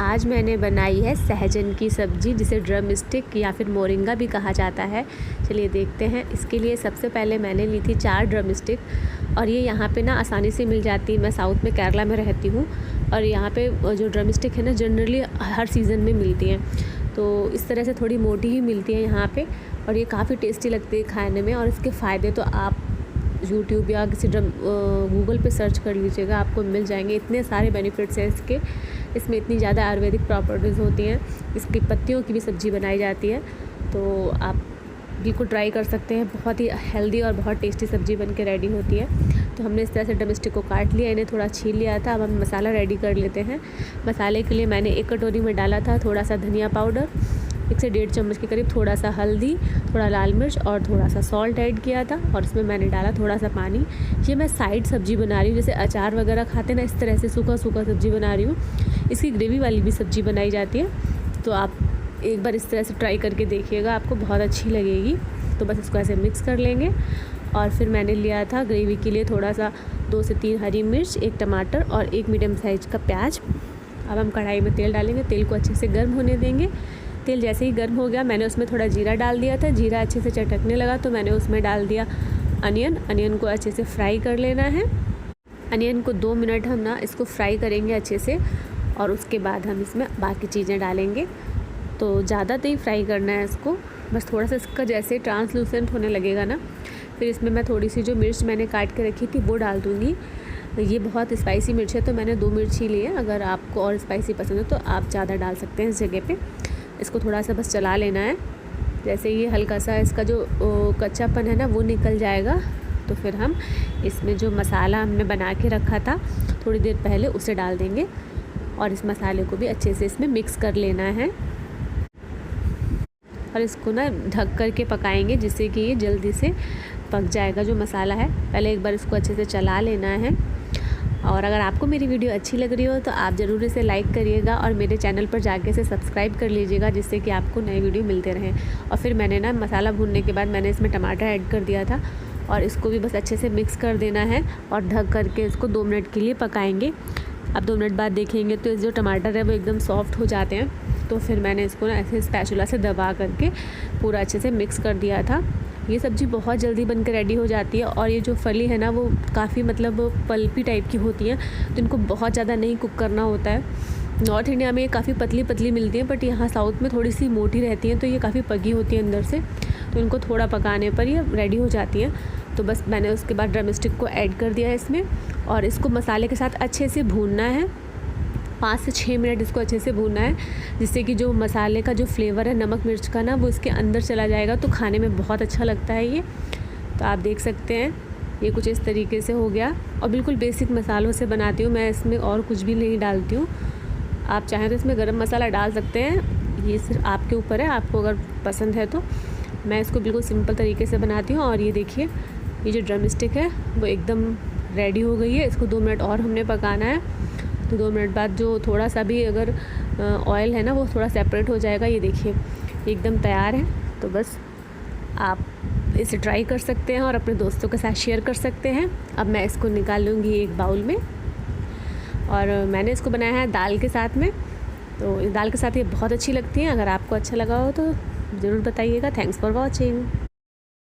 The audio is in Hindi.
आज मैंने बनाई है सहजन की सब्ज़ी, जिसे ड्रम स्टिक या फिर मोरिंगा भी कहा जाता है। चलिए देखते हैं। इसके लिए सबसे पहले मैंने ली थी 4 ड्रम स्टिक और ये यहाँ पे ना आसानी से मिल जाती है। मैं साउथ में केरला में रहती हूँ और यहाँ पे जो ड्रम स्टिक है ना जनरली हर सीज़न में मिलती हैं, तो इस तरह से थोड़ी मोटी ही मिलती है यहाँ पे और ये काफ़ी टेस्टी लगती है खाने में। और इसके फ़ायदे तो आप यूट्यूब या किसी गूगल पे सर्च कर लीजिएगा, आपको मिल जाएंगे। इतने सारे बेनिफिट्स हैं इसके, इसमें इतनी ज़्यादा आयुर्वेदिक प्रॉपर्टीज़ होती हैं। इसकी पत्तियों की भी सब्ज़ी बनाई जाती है, तो आप बिल्कुल ट्राई कर सकते हैं। बहुत ही हेल्दी और बहुत टेस्टी सब्ज़ी बन के रेडी होती है। तो हमने इस तरह से ड्रम स्टिक को काट लिया, इन्हें थोड़ा छील लिया था। अब हम मसाला रेडी कर लेते हैं। मसाले के लिए मैंने 1 कटोरी में डाला था थोड़ा सा धनिया पाउडर, 1 से 1.5 चम्मच के करीब थोड़ा सा हल्दी, थोड़ा लाल मिर्च और थोड़ा सा सॉल्ट ऐड किया था और इसमें मैंने डाला थोड़ा सा पानी। ये मैं साइड सब्ज़ी बना रही हूँ, जैसे अचार वगैरह खाते ना, इस तरह से सूखा सूखा सब्ज़ी बना रही हूँ। इसकी ग्रेवी वाली भी सब्ज़ी बनाई जाती है, तो आप एक बार इस तरह से ट्राई करके देखिएगा, आपको बहुत अच्छी लगेगी। तो बस इसको ऐसे मिक्स कर लेंगे। और फिर मैंने लिया था ग्रेवी के लिए थोड़ा सा 2 से 3 हरी मिर्च, 1 टमाटर और 1 मीडियम साइज का प्याज। अब हम कढ़ाई में तेल डालेंगे, तेल को अच्छे से गर्म होने देंगे। तेल जैसे ही गर्म हो गया, मैंने उसमें थोड़ा जीरा डाल दिया था। जीरा अच्छे से चटकने लगा तो मैंने उसमें डाल दिया अनियन को अच्छे से फ्राई कर लेना है। अनियन को 2 मिनट हम ना इसको फ्राई करेंगे अच्छे से और उसके बाद हम इसमें बाकी चीज़ें डालेंगे। तो ज़्यादा नहीं फ्राई करना है इसको, बस थोड़ा सा इसका जैसे ट्रांसलूसेंट होने लगेगा ना, फिर इसमें मैं थोड़ी सी जो मिर्च मैंने काट के रखी थी वो डाल दूँगी। ये बहुत स्पाइसी मिर्च है तो मैंने 2 मिर्च ही ली है। अगर आपको और स्पाइसी पसंद है तो आप ज़्यादा डाल सकते हैं इस जगह पे। इसको थोड़ा सा बस चला लेना है। जैसे ये हल्का सा इसका जो कच्चापन है ना वो निकल जाएगा, तो फिर हम इसमें जो मसाला हमने बना के रखा था थोड़ी देर पहले उसे डाल देंगे और इस मसाले को भी अच्छे से इसमें मिक्स कर लेना है और इसको ना ढक कर के पकाएंगे, जिससे कि ये जल्दी से पक जाएगा जो मसाला है। पहले एक बार इसको अच्छे से चला लेना है। और अगर आपको मेरी वीडियो अच्छी लग रही हो तो आप ज़रूर इसे लाइक करिएगा और मेरे चैनल पर जाके इसे सब्सक्राइब कर लीजिएगा, जिससे कि आपको नई वीडियो मिलते रहें। और फिर मैंने ना मसाला भूनने के बाद मैंने इसमें टमाटर ऐड कर दिया था और इसको भी बस अच्छे से मिक्स कर देना है और ढक करके इसको 2 मिनट के लिए पकाएंगे। अब 2 मिनट बाद देखेंगे तो जो टमाटर है वो एकदम सॉफ्ट हो जाते हैं। तो फिर मैंने इसको ना ऐसे स्पैचुला से दबा करके पूरा अच्छे से मिक्स कर दिया था। ये सब्ज़ी बहुत जल्दी बनकर रेडी हो जाती है और ये जो फली है ना वो काफ़ी मतलब पल्पी टाइप की होती हैं, तो इनको बहुत ज़्यादा नहीं कुक करना होता है। नॉर्थ इंडिया में ये काफ़ी पतली पतली मिलती हैं, बट यहाँ साउथ में थोड़ी सी मोटी रहती हैं, तो ये काफ़ी पकी होती है अंदर से, तो इनको थोड़ा पकाने पर ये रेडी हो जाती हैं। तो बस मैंने उसके बाद ड्रम स्टिक को ऐड कर दिया है इसमें और इसको मसाले के साथ अच्छे से भूनना है। 5 से 6 मिनट इसको अच्छे से भूनना है, जिससे कि जो मसाले का जो फ्लेवर है नमक मिर्च का ना वो इसके अंदर चला जाएगा, तो खाने में बहुत अच्छा लगता है ये। तो आप देख सकते हैं ये कुछ इस तरीके से हो गया और बिल्कुल बेसिक मसालों से बनाती हूँ मैं, इसमें और कुछ भी नहीं डालती हूँ। आप चाहें तो इसमें गरम मसाला डाल सकते हैं, ये सिर्फ आपके ऊपर है, आपको अगर पसंद है तो। मैं इसको बिल्कुल सिंपल तरीके से बनाती हूँ। और ये देखिए ये जो ड्रम स्टिक है वो एकदम रेडी हो गई है। इसको 2 मिनट और हमने पकाना है। तो 2 मिनट बाद जो थोड़ा सा भी अगर ऑयल है ना वो थोड़ा सेपरेट हो जाएगा। ये देखिए एकदम तैयार है। तो बस आप इसे ट्राई कर सकते हैं और अपने दोस्तों के साथ शेयर कर सकते हैं। अब मैं इसको निकाल लूँगी एक बाउल में और मैंने इसको बनाया है दाल के साथ में, तो दाल के साथ ये बहुत अच्छी लगती है। अगर आपको अच्छा लगा हो तो ज़रूर बताइएगा। Thanks for watching.